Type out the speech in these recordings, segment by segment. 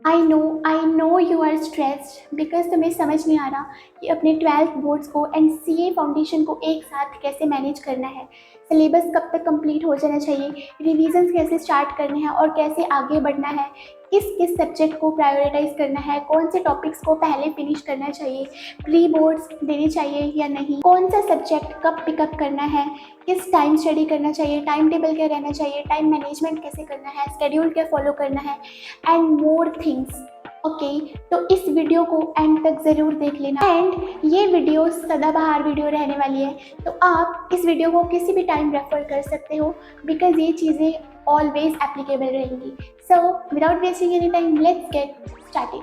I know you are stressed because तुम्हें समझ नहीं आ रहा कि अपने 12th बोर्ड्स को एंड सीए फाउंडेशन को एक साथ कैसे मैनेज करना है। सिलेबस कब तक कंप्लीट हो जाना चाहिए, रिविजन्स कैसे स्टार्ट करने हैं और कैसे आगे बढ़ना है, किस किस सब्जेक्ट को प्रायोरिटाइज करना है, कौन से टॉपिक्स को पहले फिनिश करना चाहिए, प्री बोर्ड्स देने चाहिए या नहीं, कौन सा सब्जेक्ट कब पिकअप करना है, किस टाइम स्टडी करना चाहिए, टाइम टेबल क्या रहना चाहिए, टाइम मैनेजमेंट कैसे करना है, स्केड्यूल क्या फॉलो करना है एंड मोर थिंग्स। ओके, तो इस वीडियो को एंड तक ज़रूर देख लेना एंड ये वीडियो सदाबहार वीडियो रहने वाली है, तो आप इस वीडियो को किसी भी टाइम रेफर कर सकते हो बिकॉज ये चीज़ें ऑलवेज एप्लीकेबल रहेंगी। So without wasting any time let's get started.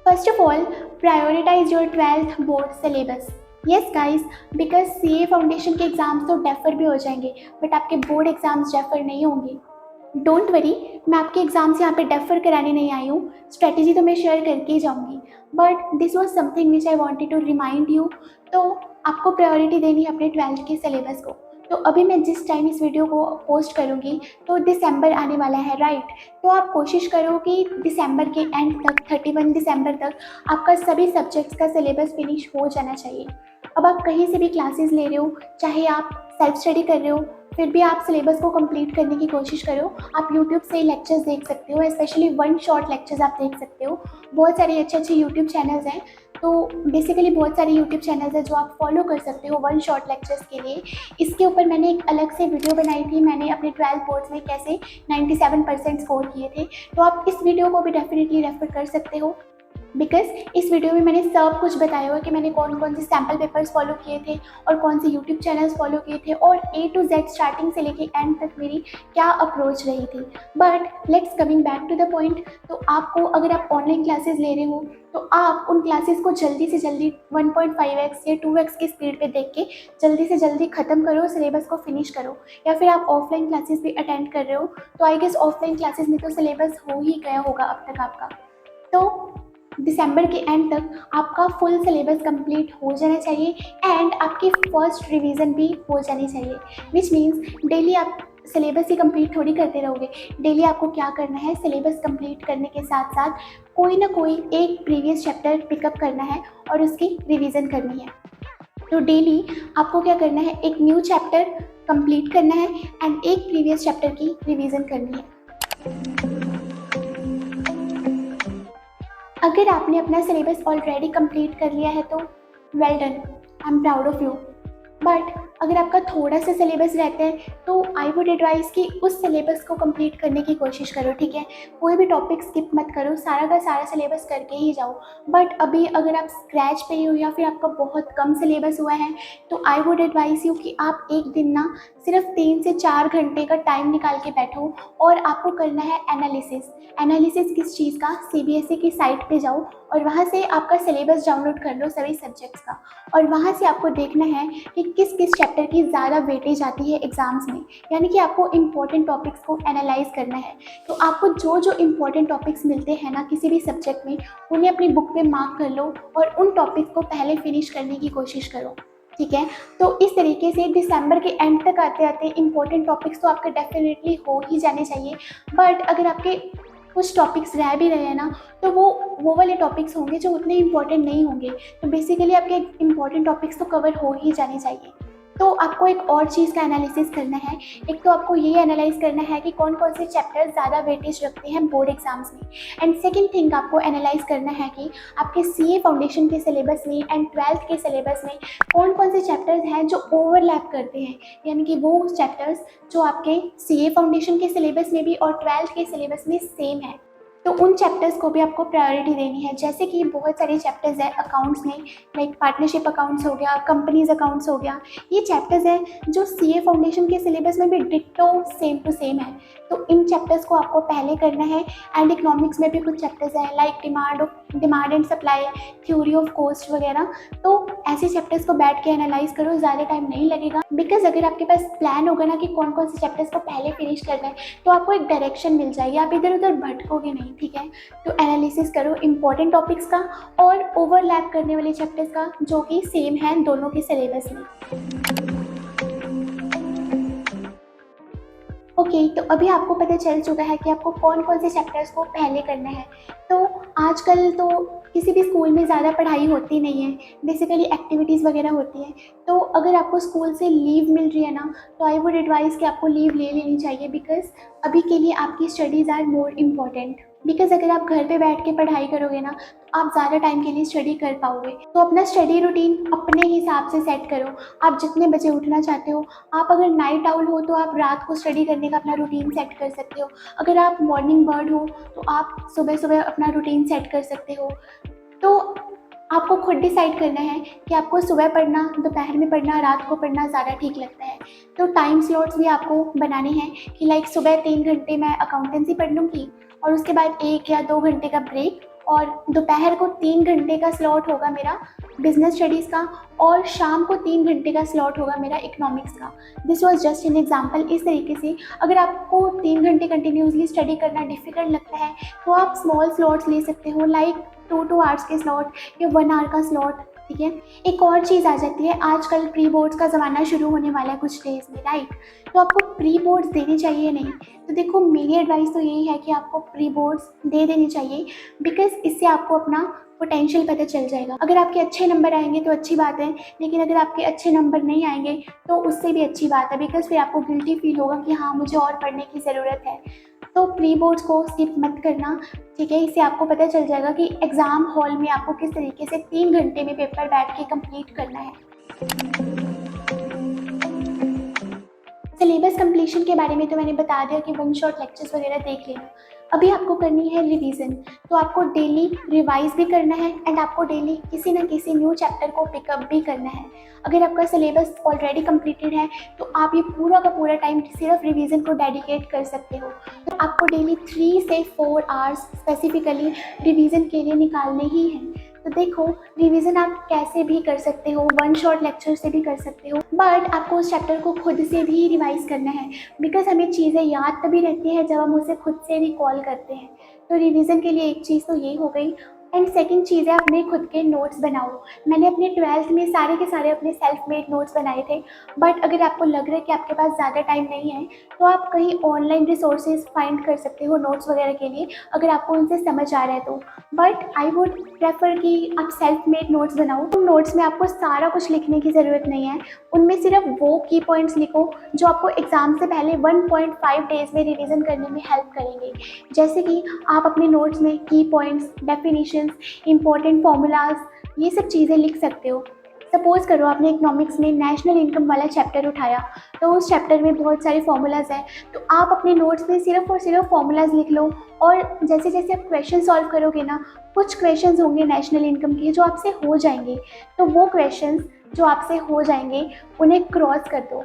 First of all, prioritize your 12th board syllabus. Yes guys, because CA foundation के एग्ज़ाम्स तो डेफर भी हो जाएंगे बट आपके बोर्ड एग्ज़ाम्स डेफर नहीं होंगे। डोंट वरी, मैं आपके एग्ज़ाम्स यहाँ पे डेफर कराने नहीं आई हूँ, स्ट्रेटेजी तो मैं शेयर करके ही जाऊँगी, but this was something which I wanted to remind you. तो आपको प्रायोरिटी देनी है अपने 12th के सिलेबस को। तो अभी मैं जिस टाइम इस वीडियो को पोस्ट करूँगी तो दिसंबर आने वाला है, राइट? तो आप कोशिश करो कि दिसंबर के एंड तक 31 दिसंबर तक आपका सभी सब्जेक्ट्स का सिलेबस फिनिश हो जाना चाहिए। अब आप कहीं से भी क्लासेस ले रहे हो, चाहे आप सेल्फ स्टडी कर रहे हो, फिर भी आप सिलेबस को कंप्लीट करने की कोशिश करो। आप यूट्यूब से लेक्चर्स देख सकते हो, स्पेशली वन शॉट लेक्चर्स आप देख सकते हो। बहुत सारे अच्छे अच्छे यूट्यूब चैनल्स हैं, तो बेसिकली बहुत सारे यूट्यूब चैनल्स हैं जो आप फॉलो कर सकते हो वन शॉट लेक्चर्स के लिए। इसके ऊपर मैंने एक अलग से वीडियो बनाई थी, मैंने अपने 12 बोर्ड्स में कैसे 97% स्कोर किए थे, तो आप इस वीडियो को भी डेफिनेटली रेफर कर सकते हो बिकॉज इस वीडियो में मैंने सब कुछ बताया हुआ कि मैंने कौन कौन से सैम्पल पेपर्स फॉलो किए थे और कौन से यूट्यूब चैनल्स फॉलो किए थे और A to Z स्टार्टिंग से लेके एंड तक मेरी क्या अप्रोच रही थी। But let's coming back to the point, तो आपको अगर आप ऑनलाइन क्लासेस ले रहे हो तो आप उन क्लासेस को जल्दी से जल्दी 1.5x या 2x की स्पीड पे देख के जल्दी से जल्दी ख़त्म करो, सिलेबस को फिनिश करो। या फिर आप ऑफलाइन क्लासेस भी अटेंड कर रहे हो तो आई गेस ऑफलाइन क्लासेस में तो सिलेबस हो ही गया होगा अब तक आपका। तो दिसंबर के एंड तक आपका फुल सिलेबस कंप्लीट हो जाना चाहिए एंड आपकी फर्स्ट रिवीजन भी हो जानी चाहिए, विच मीन्स डेली आप सिलेबस ही कंप्लीट थोड़ी करते रहोगे। डेली आपको क्या करना है, सिलेबस कंप्लीट करने के साथ साथ कोई ना कोई एक प्रीवियस चैप्टर पिकअप करना है और उसकी रिवीजन करनी है। तो डेली आपको क्या करना है, एक न्यू चैप्टर कंप्लीट करना है एंड एक प्रीवियस चैप्टर की रिवीजन करनी है। अगर आपने अपना सिलेबस ऑलरेडी कंप्लीट कर लिया है तो well done, I am proud of you. But अगर आपका थोड़ा सा सिलेबस रहता है तो आई वुड एडवाइस कि उस सिलेबस को कंप्लीट करने की कोशिश करो, ठीक है? कोई भी टॉपिक स्किप मत करो, सारा का सारा सिलेबस करके ही जाओ। बट अभी अगर आप स्क्रैच पे हो या फिर आपका बहुत कम सिलेबस हुआ है तो आई वुड एडवाइस यू कि आप एक दिन ना सिर्फ 3 से 4 घंटे का टाइम निकाल के बैठो और आपको करना है एनालिसिस किस चीज़ का, CBSE की साइट पे जाओ और वहाँ से आपका सिलेबस डाउनलोड कर लो सभी सब्जेक्ट्स का, और वहाँ से आपको देखना है कि किस किस चैप्टर की ज़्यादा वेटेज आती है एग्ज़ाम्स में, यानी कि आपको इम्पॉर्टेंट टॉपिक्स को एनालाइज करना है। तो आपको जो जो इम्पॉर्टेंट टॉपिक्स मिलते हैं ना किसी भी सब्जेक्ट में, उन्हें अपनी बुक पे मार्क कर लो और उन टॉपिक्स को पहले फिनिश करने की कोशिश करो, ठीक है? तो इस तरीके से दिसंबर के एंड तक आते आते इम्पॉर्टेंट टॉपिक्स तो आपके डेफिनेटली हो ही जाने चाहिए। बट अगर आपके कुछ टॉपिक्स रह भी रहे हैं ना तो वो वाले टॉपिक्स होंगे जो उतने इम्पॉर्टेंट नहीं होंगे। तो बेसिकली आपके इम्पॉर्टेंट टॉपिक्स तो कवर हो ही जाने चाहिए। तो आपको एक और चीज़ का एनालिसिस करना है। एक तो आपको ये एनालाइज करना है कि कौन कौन से चैप्टर्स ज़्यादा वेटेज रखते हैं बोर्ड एग्जाम्स में, एंड सेकंड थिंग आपको एनालाइज करना है कि आपके CA फाउंडेशन के सिलेबस में एंड 12th के सिलेबस में कौन कौन से चैप्टर्स हैं जो ओवरलैप करते हैं, यानी कि वो चैप्टर्स जो आपके CA फाउंडेशन के सिलेबस में भी और 12th के सिलेबस में सेम है। तो उन चैप्टर्स को भी आपको प्रायोरिटी देनी है। जैसे कि बहुत सारे चैप्टर्स हैं अकाउंट्स में, लाइक पार्टनरशिप अकाउंट्स हो गया, कंपनीज अकाउंट्स हो गया, ये चैप्टर्स हैं जो CA फाउंडेशन के सिलेबस में भी डिट्टो सेम टू सेम है। तो इन चैप्टर्स को आपको पहले करना है। एंड इकोनॉमिक्स में भी कुछ चैप्टर्स हैं like demand and supply, theory of cost वगैरह। तो ऐसे चैप्टर्स को बैठ के एनालाइज करो, ज़्यादा टाइम नहीं लगेगा। बिकॉज अगर आपके पास प्लान होगा ना कि कौन कौन से चैप्टर्स को पहले फिनिश करना है तो आपको एक डायरेक्शन मिल जाएगी, आप इधर उधर भटकोगे नहीं, ठीक है? तो एनालिसिस करो इंपॉर्टेंट टॉपिक्स का और ओवरलैप करने वाले चैप्टर्स का जो कि सेम है दोनों के सिलेबस में। ओके, तो अभी आपको पता चल चुका है कि आपको कौन कौन से चैप्टर्स को पहले करना है। तो आजकल तो किसी भी स्कूल में ज़्यादा पढ़ाई होती नहीं है, बेसिकली एक्टिविटीज़ वगैरह होती हैं। तो अगर आपको स्कूल से लीव मिल रही है ना, तो आई वुड एडवाइज़ कि आपको लीव ले लेनी चाहिए, बिकॉज़ अभी के लिए आपकी studies are more important. Because अगर आप घर पे बैठ के पढ़ाई करोगे ना, तो आप ज़्यादा टाइम के लिए स्टडी कर पाओगे। तो अपना स्टडी रूटीन अपने हिसाब से सेट करो। आप जितने बजे उठना चाहते हो, आप अगर नाइट आउल हो तो आप रात को स्टडी करने का अपना रूटीन सेट कर सकते हो। अगर आप मॉर्निंग बर्ड हो तो आप सुबह सुबह अपना रूटीन सेट कर सकते हो। तो आपको खुद डिसाइड करना है कि आपको सुबह पढ़ना, दोपहर में पढ़ना, रात को पढ़ना ज़्यादा ठीक लगता है। तो टाइम स्लॉट्स भी आपको बनाने हैं कि लाइक सुबह 3 घंटे मैं अकाउंटेंसी पढ़ लूँगी और उसके बाद 1 या 2 घंटे का ब्रेक, और दोपहर को 3 घंटे का स्लॉट होगा मेरा बिजनेस स्टडीज़ का, और शाम को 3 घंटे का स्लॉट होगा मेरा इकोनॉमिक्स का। This was just an example. इस तरीके से अगर आपको 3 घंटे कंटिन्यूसली स्टडी करना डिफ़िकल्ट लगता है तो आप स्मॉल स्लॉट्स ले सकते हो, लाइक 2 आवर्स के स्लॉट या 1 आवर का स्लॉट। ठीक है, एक और चीज़ आ जाती है, आजकल प्री बोर्ड्स का ज़माना शुरू होने वाला है कुछ डेज़ में, राइट? तो आपको प्री बोर्ड्स देने चाहिए नहीं। तो देखो, मेरी एडवाइस तो यही है कि आपको प्री बोर्ड्स दे देनी चाहिए, बिकॉज़ इससे आपको अपना पोटेंशियल पता चल जाएगा। अगर आपके अच्छे नंबर आएंगे तो अच्छी बात है, लेकिन अगर आपके अच्छे नंबर नहीं आएंगे तो उससे भी अच्छी बात है, बिकॉज़ फिर आपको गिल्टी फील होगा कि हाँ, मुझे और पढ़ने की ज़रूरत है। तो प्री बोर्ड्स को स्किप मत करना, ठीक है? इससे आपको पता चल जाएगा कि एग्ज़ाम हॉल में आपको किस तरीके से 3 घंटे में पेपर बैठ के कंप्लीट करना है। सिलेबस कंप्लीशन के बारे में तो मैंने बता दिया कि वन शॉट लेक्चर्स वगैरह देख लेना। अभी आपको करनी है रिवीजन। तो आपको डेली रिवाइज भी करना है एंड आपको डेली किसी न किसी न्यू चैप्टर को पिकअप भी करना है। अगर आपका सिलेबस ऑलरेडी कंप्लीटेड है तो आप ये पूरा का पूरा टाइम सिर्फ रिवीजन को डेडिकेट कर सकते हो। तो आपको डेली 3 से 4 आवर्स स्पेसिफिकली रिवीजन के लिए निकालने ही हैं। तो देखो, रिवीजन आप कैसे भी कर सकते हो, वन शॉट लेक्चर से भी कर सकते हो, बट आपको उस चैप्टर को खुद से भी रिवाइज करना है, बिकॉज हमें चीज़ें याद तभी रहती हैं जब हम उसे खुद से रिकॉल करते हैं। तो रिवीजन के लिए एक चीज़ तो ये हो गई। एंड सेकंड चीज़ है, अपने खुद के नोट्स बनाओ। मैंने अपने 12th में सारे के सारे अपने सेल्फ मेड नोट्स बनाए थे, बट अगर आपको लग रहा है कि आपके पास ज़्यादा टाइम नहीं है तो आप कहीं ऑनलाइन रिसोर्सेज फाइंड कर सकते हो नोट्स वगैरह के लिए, अगर आपको उनसे समझ आ रहा है तो। बट आई वुड प्रेफर कि आप सेल्फ मेड नोट्स बनाओ। उन नोट्स में आपको सारा कुछ लिखने की ज़रूरत नहीं है, उनमें सिर्फ वो की पॉइंट्स लिखो जो आपको एग्ज़ाम से पहले 1.5 डेज़ में रिवीजन करने में हेल्प करेंगे। जैसे कि आप अपने नोट्स में की पॉइंट्स, डेफिनेशंस, इंपॉर्टेंट फॉर्मूलाज, ये सब चीज़ें लिख सकते हो। सपोज़ करो आपने इकोनॉमिक्स में नेशनल इनकम वाला चैप्टर उठाया, तो उस चैप्टर में बहुत सारे फॉर्मूलाज हैं, तो आप अपने नोट्स में सिर्फ और सिर्फ फॉर्मूलाज लिख लो। और जैसे जैसे आप क्वेश्चन सॉल्व करोगे ना, कुछ क्वेश्चंस होंगे नेशनल इनकम के जो आपसे हो जाएंगे, तो वो क्वेश्चंस जो आपसे हो जाएंगे उन्हें क्रॉस कर दो।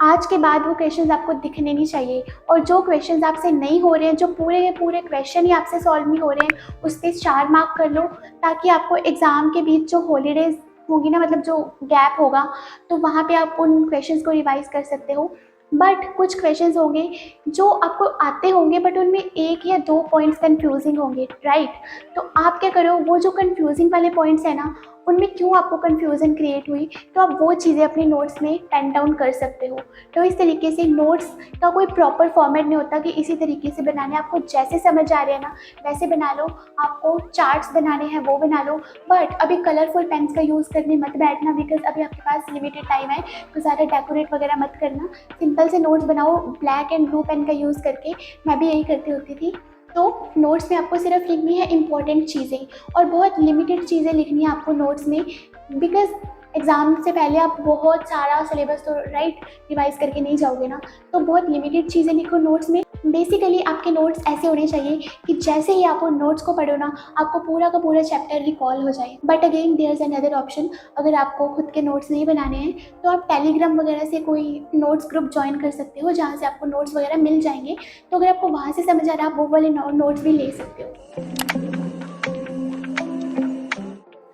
आज के बाद वो क्वेश्चंस आपको दिखने नहीं चाहिए, और जो क्वेश्चंस आपसे नहीं हो रहे हैं, जो पूरे के पूरे क्वेश्चन ही आपसे सॉल्व नहीं हो रहे हैं, उस पर 4 मार्क कर लो, ताकि आपको एग्ज़ाम के बीच जो हॉलीडेज़ होंगी ना, मतलब जो गैप होगा, तो वहाँ पे आप उन क्वेश्चंस को रिवाइज कर सकते हो। बट कुछ क्वेश्चंस होंगे जो आपको आते होंगे, बट उनमें 1 या 2 पॉइंट्स कंफ्यूजिंग होंगे, राइट? तो आप क्या करो, वो जो कंफ्यूजिंग वाले पॉइंट्स हैं ना, उनमें क्यों आपको कन्फ्यूज़न क्रिएट हुई, तो आप वो चीज़ें अपने नोट्स में पेन डाउन कर सकते हो। तो इस तरीके से नोट्स का कोई प्रॉपर फॉर्मेट नहीं होता कि इसी तरीके से बनाने, आपको जैसे समझ आ रहे हैं ना वैसे बना लो। आपको चार्ट्स बनाने हैं वो बना लो, बट अभी कलरफुल पेन्स का यूज़ करने मत बैठना, बिकॉज अभी आपके पास लिमिटेड टाइम है, तो ज़्यादा डेकोरेट वगैरह मत करना। सिंपल से नोट्स बनाओ ब्लैक एंड ब्लू पेन का यूज़ करके, मैं भी यही करती होती थी। तो नोट्स में आपको सिर्फ लिखनी है इंपॉर्टेंट चीज़ें, और बहुत लिमिटेड चीज़ें लिखनी है आपको नोट्स में, बिकॉज एग्ज़ाम से पहले आप बहुत सारा सिलेबस तो राइट रिवाइज करके नहीं जाओगे ना, तो बहुत लिमिटेड चीज़ें लिखो नोट्स में। बेसिकली आपके नोट्स ऐसे होने चाहिए कि जैसे ही आप उन नोट्स को पढ़ो ना, आपको पूरा का पूरा चैप्टर रिकॉल हो जाए। But again there is another option, अगर आपको खुद के नोट्स नहीं बनाने हैं तो आप टेलीग्राम वगैरह से कोई नोट्स ग्रुप ज्वाइन कर सकते हो, जहाँ से आपको नोट्स वगैरह मिल जाएंगे। तो अगर आपको वहाँ से समझ आ रहा है, आप वो वाले नोट्स भी ले सकते हो।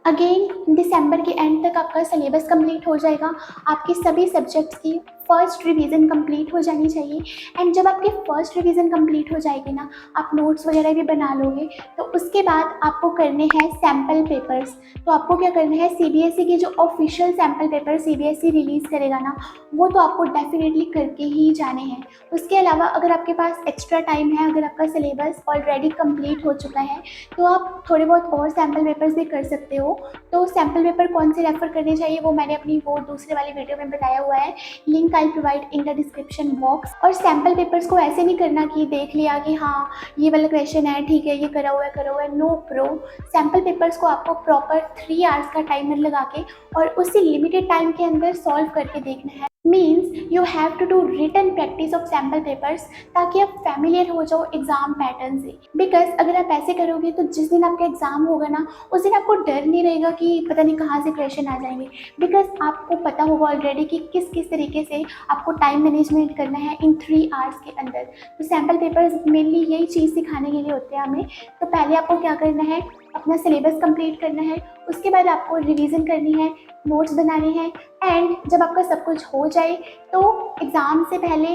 अगेन दिसंबर के एंड तक आपका सिलेबस कंप्लीट हो जाएगा। आपकी सभी सब्जेक्ट्स की फर्स्ट रिवीजन कंप्लीट हो जानी चाहिए। एंड जब आपकी फर्स्ट रिवीजन कंप्लीट हो जाएगी ना, आप नोट्स वगैरह भी बना लोगे, तो उसके बाद आपको करने हैं सैम्पल पेपर्स। तो आपको क्या करना है, सीबीएसई की जो official sample paper CBSE release करेगा ना, वो तो आपको डेफिनेटली करके ही जाने हैं। उसके अलावा अगर आपके पास एक्स्ट्रा टाइम है, अगर आपका सिलेबस ऑलरेडी कंप्लीट हो चुका है, तो आप थोड़े बहुत और सैम्पल पेपर्स भी कर सकते हो। तो सैम्पल पेपर कौन से रेफर करने चाहिए वो मैंने अपनी वो दूसरे वाली वीडियो में बताया हुआ है, link I provide in the description box. और सैम्पल पेपर्स को ऐसे नहीं करना कि देख लिया कि हाँ ये वाला क्वेश्चन है, ठीक है, ये करा हुआ है। नो प्रो, सैम्पल पेपर्स को आपको प्रॉपर 3 आवर्स का टाइमर लगा के और उसी लिमिटेड टाइम के अंदर सॉल्व करके देखना है। Means you have to do written practice of sample papers, ताकि आप फैमिलियर हो जाओ एग्जाम पैटर्न से। बिकॉज अगर आप ऐसे करोगे तो जिस दिन आपका एग्जाम होगा ना, उस दिन आपको डर नहीं रहेगा कि पता नहीं कहाँ से क्वेश्चन आ जाएंगे। बिकॉज आपको पता होगा ऑलरेडी कि किस किस तरीके से आपको टाइम मैनेजमेंट करना है इन 3 आवर्स के अंदर। तो सैम्पल पेपर्स मेनली यही चीज़ सिखाने के लिए होते हैं हमें। तो पहले आपको क्या करना है, अपना सिलेबस कंप्लीट करना है, उसके बाद आपको रिवीजन करनी है, नोट्स बनाने हैं। एंड जब आपका सब कुछ हो जाए तो एग्ज़ाम से पहले,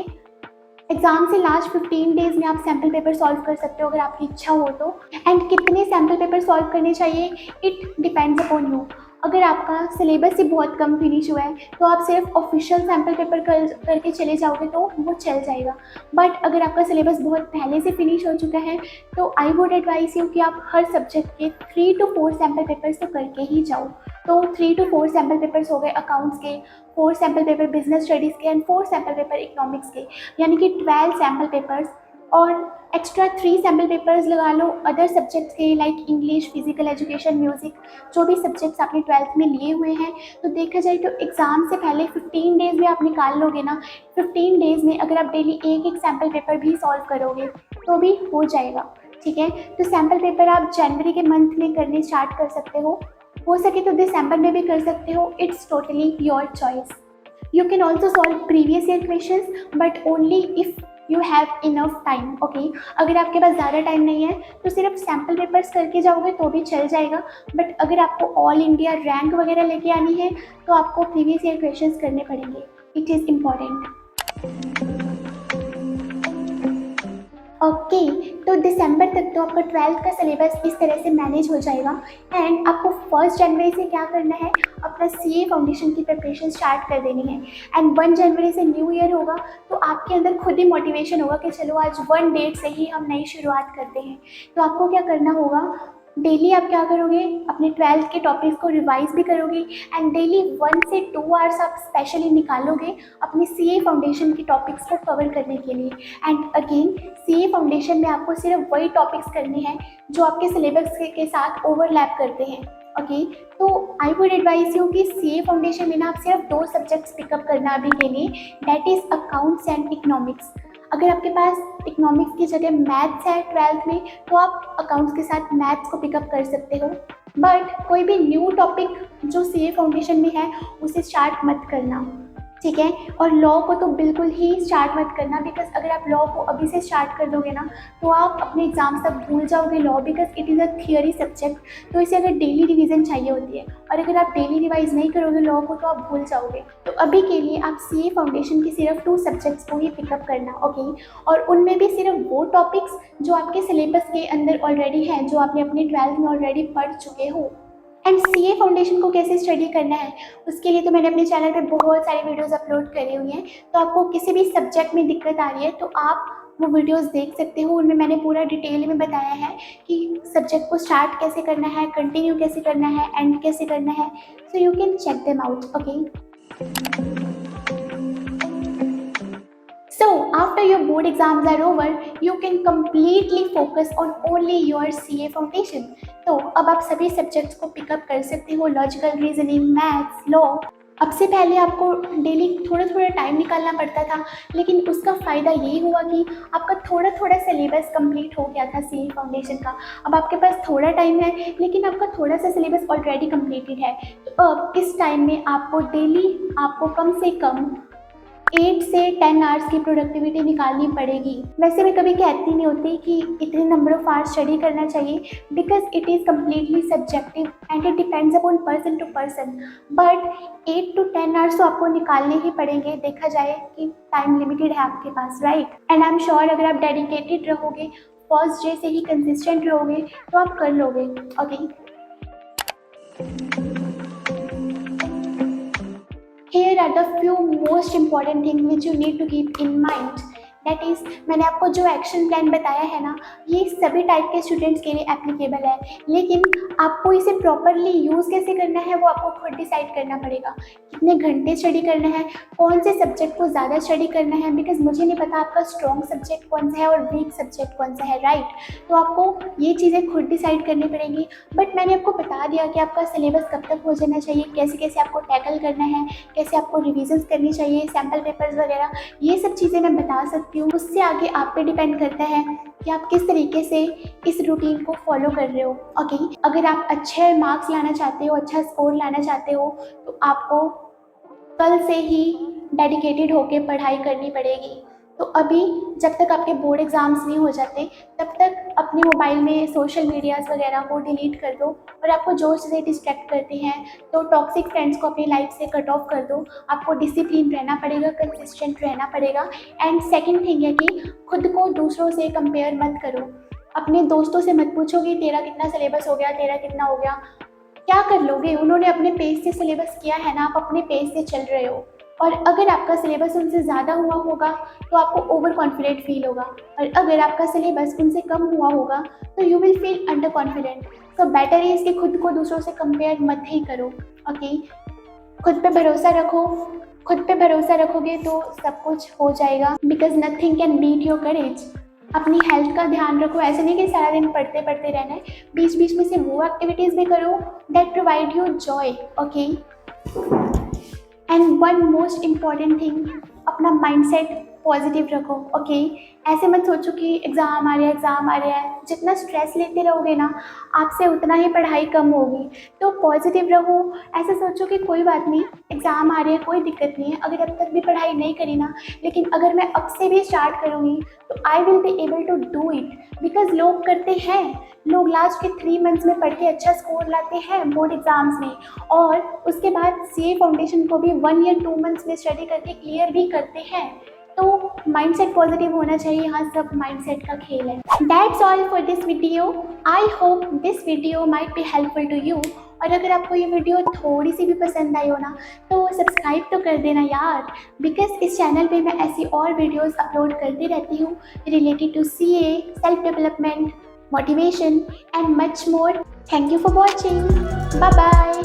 एग्ज़ाम से लास्ट 15 डेज़ में आप सैम्पल पेपर सॉल्व कर सकते हो अगर आपकी इच्छा हो तो। एंड कितने सैम्पल पेपर सॉल्व करने चाहिए, इट डिपेंड्स अपॉन यू। अगर आपका सिलेबस ही बहुत कम फिनिश हुआ है तो आप सिर्फ ऑफिशियल सैम्पल पेपर करके चले जाओगे तो वो चल जाएगा। बट अगर आपका सिलेबस बहुत पहले से फिनिश हो चुका है तो आई वुड एडवाइस यू कि आप हर सब्जेक्ट के 3 to 4 सैम्पल पेपर्स तो करके ही जाओ। तो 3 to 4 सैम्पल पेपर्स हो गए अकाउंट्स के, 4 सैम्पल पेपर बिजनेस स्टडीज़ के एंड 4 सैम्पल पेपर इकोनॉमिक्स के, यानी कि 12 सैम्पल पेपर्स। और एक्स्ट्रा 3 सैम्पल पेपर्स लगा लो अदर सब्जेक्ट्स के, like English, physical education, music, जो भी सब्जेक्ट्स आपने 12th में लिए हुए हैं। तो देखा जाए तो एग्ज़ाम से पहले 15 डेज़ में आप निकाल लोगे ना, 15 डेज़ में अगर आप डेली एक एक सैम्पल पेपर भी सॉल्व करोगे तो भी हो जाएगा। ठीक है, तो सैम्पल पेपर आप जनवरी के मंथ में करने स्टार्ट कर सकते हो सके तो दिसंबर में भी कर सकते हो, it's totally your choice. You can also solve previous year questions but only if you have enough time, okay? अगर आपके पास ज़्यादा टाइम नहीं है तो सिर्फ सैम्पल पेपर्स करके जाओगे तो भी चल जाएगा। बट अगर आपको ऑल इंडिया रैंक वगैरह लेके आनी है तो आपको प्रीवियस ईयर क्वेश्चंस करने पड़ेंगे, इट इज़ इम्पॉर्टेंट। ओके, तो दिसंबर तक तो आपका 12th का सिलेबस इस तरह से मैनेज हो जाएगा। एंड आपको 1 जनवरी से क्या करना है, अपना सीए फाउंडेशन की प्रिपरेशन स्टार्ट कर देनी है। एंड 1 जनवरी से न्यू ईयर होगा तो आपके अंदर खुद ही मोटिवेशन होगा कि चलो आज 1 डेट से ही हम नई शुरुआत करते हैं। तो आपको क्या करना होगा, डेली आप क्या करोगे, अपने 12th के टॉपिक्स को रिवाइज भी करोगे एंड डेली 1 से 2 आवर्स आप स्पेशली निकालोगे अपने सीए फाउंडेशन के टॉपिक्स को कवर करने के लिए। एंड अगेन सीए फाउंडेशन में आपको सिर्फ वही टॉपिक्स करने हैं जो आपके सिलेबस के साथ ओवरलैप करते हैं। ओके, तो आई वुड एडवाइस यू कि सीए फाउंडेशन में ना आप सिर्फ 2 सब्जेक्ट्स पिकअप करना अभी के लिए, that is accounts and economics. अगर आपके पास इकोनॉमिक्स की जगह मैथ्स है 12th में तो आप अकाउंट्स के साथ मैथ्स को पिकअप कर सकते हो। बट कोई भी न्यू टॉपिक जो सीए फाउंडेशन में है उसे स्टार्ट मत करना, ठीक है? और लॉ को तो बिल्कुल ही स्टार्ट मत करना, बिकॉज अगर आप लॉ को अभी से स्टार्ट कर दोगे ना तो आप अपने एग्जाम्स तक भूल जाओगे law, because it is a theory subject. तो इसे अगर डेली रिवीजन चाहिए होती है और अगर आप डेली रिवाइज नहीं करोगे लॉ को तो आप भूल जाओगे। तो अभी के लिए आप सीए फाउंडेशन की सिर्फ 2 सब्जेक्ट्स को ही पिकअप करना, ओके? और उनमें भी सिर्फ वो टॉपिक्स जो आपके सिलेबस के अंदर ऑलरेडी हैं, जो आपने अपने 12th में ऑलरेडी पढ़ चुके हो। एंड सीए फाउंडेशन को कैसे स्टडी करना है उसके लिए तो मैंने अपने चैनल पे बहुत सारी वीडियोस अपलोड करी हुई हैं। तो आपको किसी भी सब्जेक्ट में दिक्कत आ रही है तो आप वो वीडियोस देख सकते हो, उनमें मैंने पूरा डिटेल में बताया है कि सब्जेक्ट को स्टार्ट कैसे करना है, कंटिन्यू कैसे करना है, एंड कैसे करना है। So you can check them out, okay? So after your board exams are over, you can completely focus on only your CA foundation. तो अब आप सभी सब्जेक्ट्स को पिकअप कर सकते हो, लॉजिकल रीजनिंग, मैथ्स, लॉ। अब से पहले आपको डेली थोड़ा थोड़ा टाइम निकालना पड़ता था, लेकिन उसका फ़ायदा ये हुआ कि आपका थोड़ा थोड़ा सिलेबस कंप्लीट हो गया था सीए फाउंडेशन का। अब आपके पास थोड़ा टाइम है लेकिन आपका थोड़ा सा सिलेबस ऑलरेडी कंप्लीटेड है। तो अब इस टाइम में आपको डेली आपको कम से कम 8 से 10 आवर्स की प्रोडक्टिविटी निकालनी पड़ेगी। वैसे मैं कभी कहती नहीं होती कि इतने नंबर ऑफ आवर्स स्टडी करना चाहिए, because it is completely subjective and it depends upon person to person. But 8 to 10 hours तो आपको निकालने ही पड़ेंगे, देखा जाए कि टाइम लिमिटेड है आपके पास, right. And I am sure अगर आप डेडिकेटेड रहोगे, फर्स्ट डे से ही कंसिस्टेंट रहोगे, तो आप कर लोगे। Okay, here are the few most important things which you need to keep in mind. That is, मैंने आपको जो एक्शन प्लान बताया है ना, ये सभी टाइप के स्टूडेंट्स के लिए एप्लीकेबल है, लेकिन आपको इसे प्रॉपरली यूज़ कैसे करना है वो आपको खुद डिसाइड करना पड़ेगा। कितने घंटे स्टडी करना है, कौन से सब्जेक्ट को ज़्यादा स्टडी करना है, बिकॉज मुझे नहीं पता आपका स्ट्रॉन्ग सब्जेक्ट कौन सा है और वीक सब्जेक्ट कौन सा है, राइट। तो आपको ये चीज़ें खुद डिसाइड करनी पड़ेंगी। बट मैंने आपको बता दिया कि आपका सिलेबस कब तक हो जाना चाहिए, कैसे कैसे आपको टैकल करना है, कैसे आपको रिविजन्स करनी चाहिए, सैम्पल पेपर्स वगैरह, ये सब चीज़ें मैं बता सकती हूँ। उससे आगे आप पे डिपेंड करता है कि आप किस तरीके से इस रूटीन को फॉलो कर रहे हो। ओके, अगर आप अच्छे मार्क्स लाना चाहते हो, अच्छा स्कोर लाना चाहते हो, तो आपको कल से ही डेडिकेटेड होकर पढ़ाई करनी पड़ेगी। तो अभी जब तक आपके बोर्ड एग्ज़ाम्स नहीं हो जाते, तब तक अपने मोबाइल में सोशल मीडियाज़ वगैरह को डिलीट कर दो, और आपको जो चीज़ें डिस्ट्रैक्ट करती हैं, तो टॉक्सिक फ्रेंड्स को अपनी लाइफ से कट ऑफ कर दो। आपको डिसिप्लिन रहना पड़ेगा, कंसिस्टेंट रहना पड़ेगा। एंड सेकंड थिंग है कि खुद को दूसरों से कंपेयर मत करो। अपने दोस्तों से मत पूछो कि तेरा कितना सिलेबस हो गया, तेरा कितना हो गया। क्या कर लोगे, उन्होंने अपने पेज से सिलेबस किया है ना, आप अपने पेज से चल रहे हो। और अगर आपका सिलेबस उनसे ज़्यादा हुआ होगा तो आपको ओवर कॉन्फिडेंट फील होगा, और अगर आपका सिलेबस उनसे कम हुआ होगा तो you will feel under confident. So better is कि खुद को दूसरों से कंपेयर मत ही करो। ओके, खुद पे भरोसा रखो। खुद पे भरोसा रखोगे तो सब कुछ हो जाएगा, because nothing can beat your courage. अपनी हेल्थ का ध्यान रखो। ऐसे नहीं कि सारा दिन पढ़ते पढ़ते रहना है, बीच बीच में से वो एक्टिविटीज़ भी करो that provide you Joy. Okay, and one most important thing, अपना माइंडसेट पॉजिटिव रखो। ओके, ऐसे मत सोचो कि एग्ज़ाम आ रहा है, एग्ज़ाम आ रहा है। जितना स्ट्रेस लेते रहोगे ना, आपसे उतना ही पढ़ाई कम होगी। तो पॉजिटिव रहो। ऐसे सोचो कि कोई बात नहीं, एग्ज़ाम आ रहे हैं, कोई दिक्कत नहीं है। अगर अब तक भी पढ़ाई नहीं करी ना, लेकिन अगर मैं अब से भी स्टार्ट करूँगी तो I will be able to do it, because लोग करते हैं। लोग लास्ट के 3 मंथ्स में पढ़ के अच्छा स्कोर लाते हैं बोर्ड एग्ज़ाम्स में, और उसके बाद सीए फाउंडेशन को भी 1 या 2 मंथ्स में स्टडी करके क्लियर भी करते हैं। तो माइंडसेट पॉजिटिव होना चाहिए, यहाँ सब माइंडसेट का खेल है। That's all for this video. I hope this video might be helpful to you. और अगर आपको ये वीडियो थोड़ी सी भी पसंद आई हो ना, तो सब्सक्राइब तो कर देना यार, बिकॉज इस चैनल पे मैं ऐसी और वीडियोस अपलोड करती रहती हूँ related to CA, self development, motivation and much more. Thank you for watching. Bye bye.